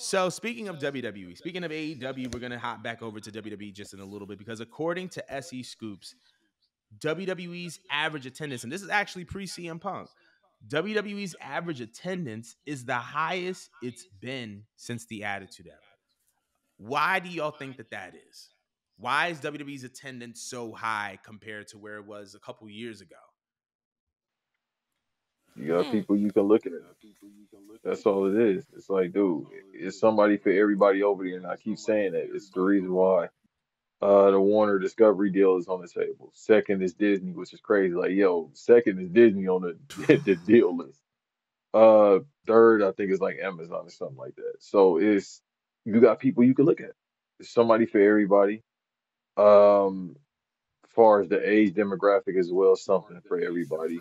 So speaking of WWE, speaking of AEW, we're gonna hop back over to WWE just in a little bit because according to SE Scoops, WWE's average attendance, and this is actually pre CM Punk, WWE's average attendance is the highest it's been since the Attitude Era. Why do y'all think that that is? Why is WWE's attendance so high compared to where it was a couple years ago? You got Hmm. people you can look at. That's all it is. It's like, dude, it's somebody for everybody over there, and I keep saying that. It's the reason why the Warner Discovery deal is on the table. Second is Disney, which is crazy. Like, yo, second is Disney on the the deal list. Uh, third, I think is like Amazon or something like that. So it's you got people you can look at. There's somebody for everybody. Um, far as the age demographic as well, something for everybody.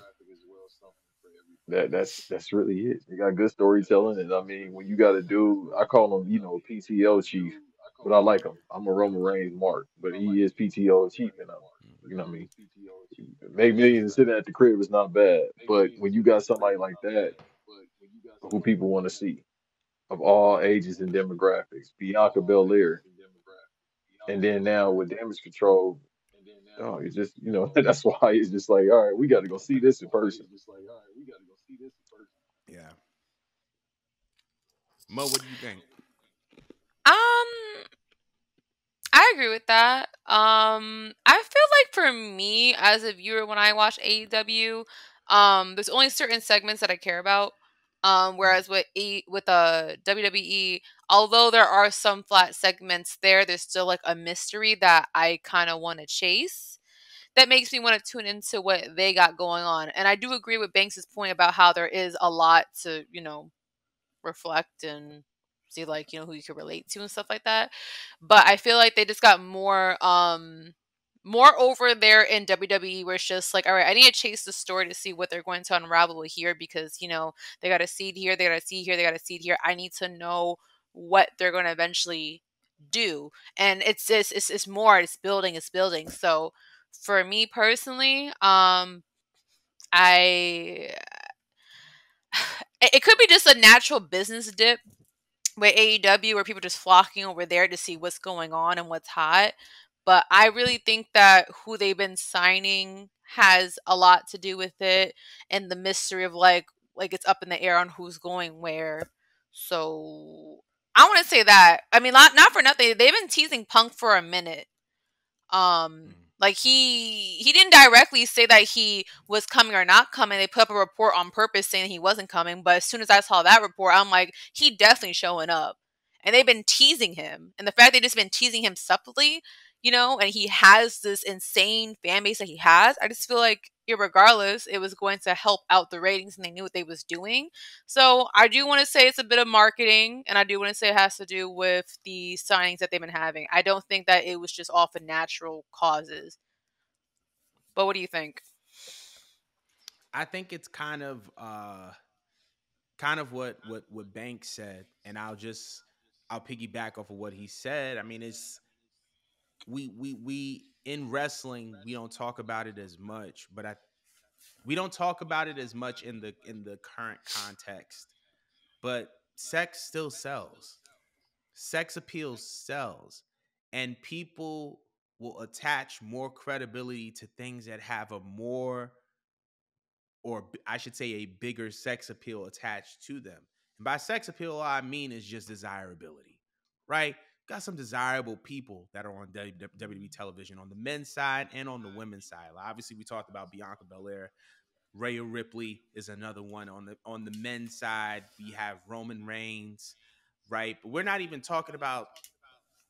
That's really it. You got good storytelling, and I mean, when you got a dude, I call him, PTO chief, but I like him. I'm a Roman Reigns mark, but he is PTO chief, and what I mean, make millions sitting at the crib is not bad, but when you got somebody like that, who people want to see of all ages and demographics, Bianca Belair, and then now with Damage Control, oh, it's just that's why it's just like, all right, we got to go see this in person. Yeah. Mo, what do you think? Um, I agree with that. I feel like for me as a viewer when I watch AEW, there's only certain segments that I care about. Whereas with WWE, although there are some flat segments there, there's still like a mystery that I kind of want to chase. That makes me want to tune into what they got going on. And I do agree with Banks's point about how there is a lot to, reflect and see like, who you can relate to and stuff like that. But I feel like they just got more over there in WWE where it's just like, all right, I need to chase the story to see what they're going to unravel here because, they got a seed here, they got a seed here, they got a seed here. I need to know what they're going to eventually do. And it's more, it's building. So for me personally, I it could be just a natural business dip with AEW where people just flocking over there to see what's going on and what's hot. But I really think that who they've been signing has a lot to do with it and the mystery of like it's up in the air on who's going where. So I want to say that. I mean, not for nothing. They've been teasing Punk for a minute. Like he didn't directly say that he was coming or not coming. They put up a report on purpose saying he wasn't coming, but as soon as I saw that report, I'm like, he definitely showing up. And they've been teasing him. And the fact they just been teasing him subtly, and he has this insane fan base that he has, I just feel like irregardless, it was going to help out the ratings and they knew what they was doing. So I do want to say it's a bit of marketing, and I do want to say it has to do with the signings that they've been having. I don't think that it was just off of natural causes. But what do you think? I think it's kind of what Banks said, and I'll piggyback off of what he said. I mean, it's we in wrestling we don't talk about it as much, but we don't talk about it as much in the current context. But sex still sells. Sex appeal sells, and people will attach more credibility to things that have a more, or I should say a bigger sex appeal attached to them. And by sex appeal, all I mean is just desirability, right? Got some desirable people that are on WWE television on the men's side and on the women's side. Obviously, we talked about Bianca Belair. Rhea Ripley is another one on the men's side. We have Roman Reigns, right? But we're not even talking about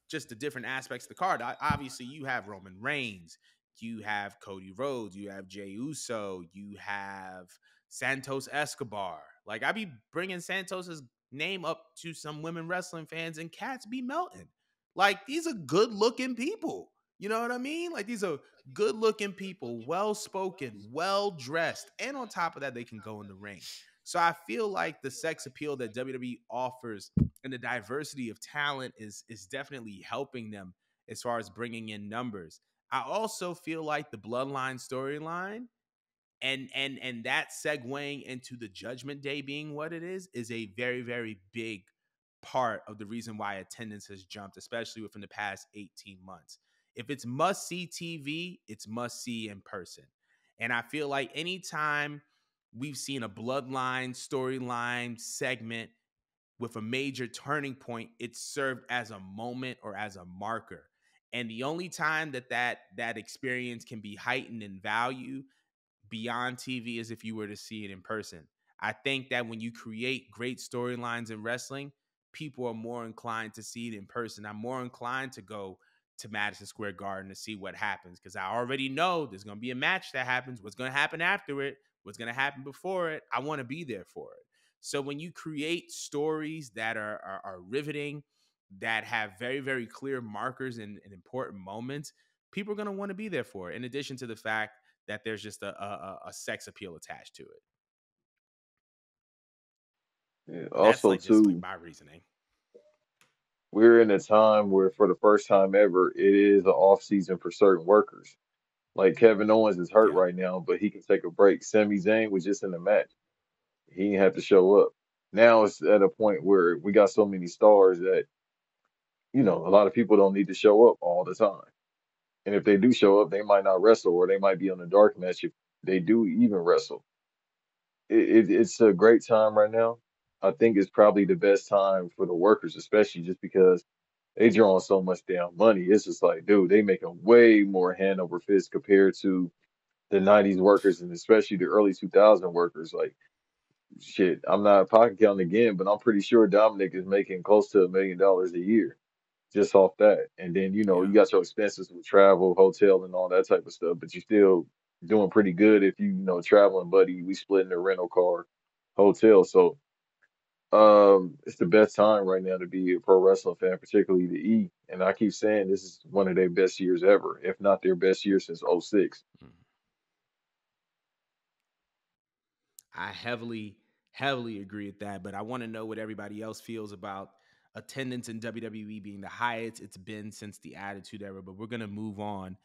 just the different aspects of the card. Obviously, you have Roman Reigns, you have Cody Rhodes, you have Jey Uso, you have Santos Escobar. Like I be bringing Santos's name up to some women wrestling fans, and cats be melting. Like these are good looking people. You know what I mean? Like these are good looking people, well spoken, well dressed, and on top of that, they can go in the ring. So I feel like the sex appeal that WWE offers and the diversity of talent is definitely helping them as far as bringing in numbers. I also feel like the bloodline storyline and that segueing into the Judgment Day being what it is a very very big part of the reason why attendance has jumped, especially within the past 18 months. If it's must see TV, it's must see in person. And I feel like anytime we've seen a bloodline storyline segment with a major turning point, it's served as a moment or as a marker. And the only time that experience can be heightened in value beyond TV is if you were to see it in person. I think that when you create great storylines in wrestling, people are more inclined to see it in person. I'm more inclined to go to Madison Square Garden to see what happens because I already know there's going to be a match that happens. What's going to happen after it? What's going to happen before it? I want to be there for it. So when you create stories that are riveting, that have very, very clear markers and important moments, people are going to want to be there for it. In addition to the fact that there's just a sex appeal attached to it. Yeah. That's Also, like just like too, my reasoning. we're in a time where, for the first time ever, it is an off season for certain workers. Like Kevin Owens is hurt Yeah. right now, but he can take a break. Sami Zayn was just in the match. He didn't have to show up. Now it's at a point where we got so many stars that, a lot of people don't need to show up all the time. And if they do show up, they might not wrestle or they might be on a dark match if they do even wrestle. It's a great time right now. I think it's probably the best time for the workers, especially just because they drawing so much damn money. It's just like, dude, they making way more hand over fist compared to the '90s workers and especially the early 2000 workers. Like, shit, I'm not pocket counting again, but I'm pretty sure Dominic is making close to $1 million a year just off that. And then, you Yeah. got your expenses with travel, hotel, and all that type of stuff, but you're still doing pretty good if traveling, buddy. We splitting the rental car, hotel. So it's the best time right now to be a pro wrestling fan, particularly the E. And I keep saying this is one of their best years ever, if not their best year since '06. Mhm. I heavily agree with that. But I want to know what everybody else feels about attendance in WWE being the highest it's been since the Attitude Era. But we're gonna move on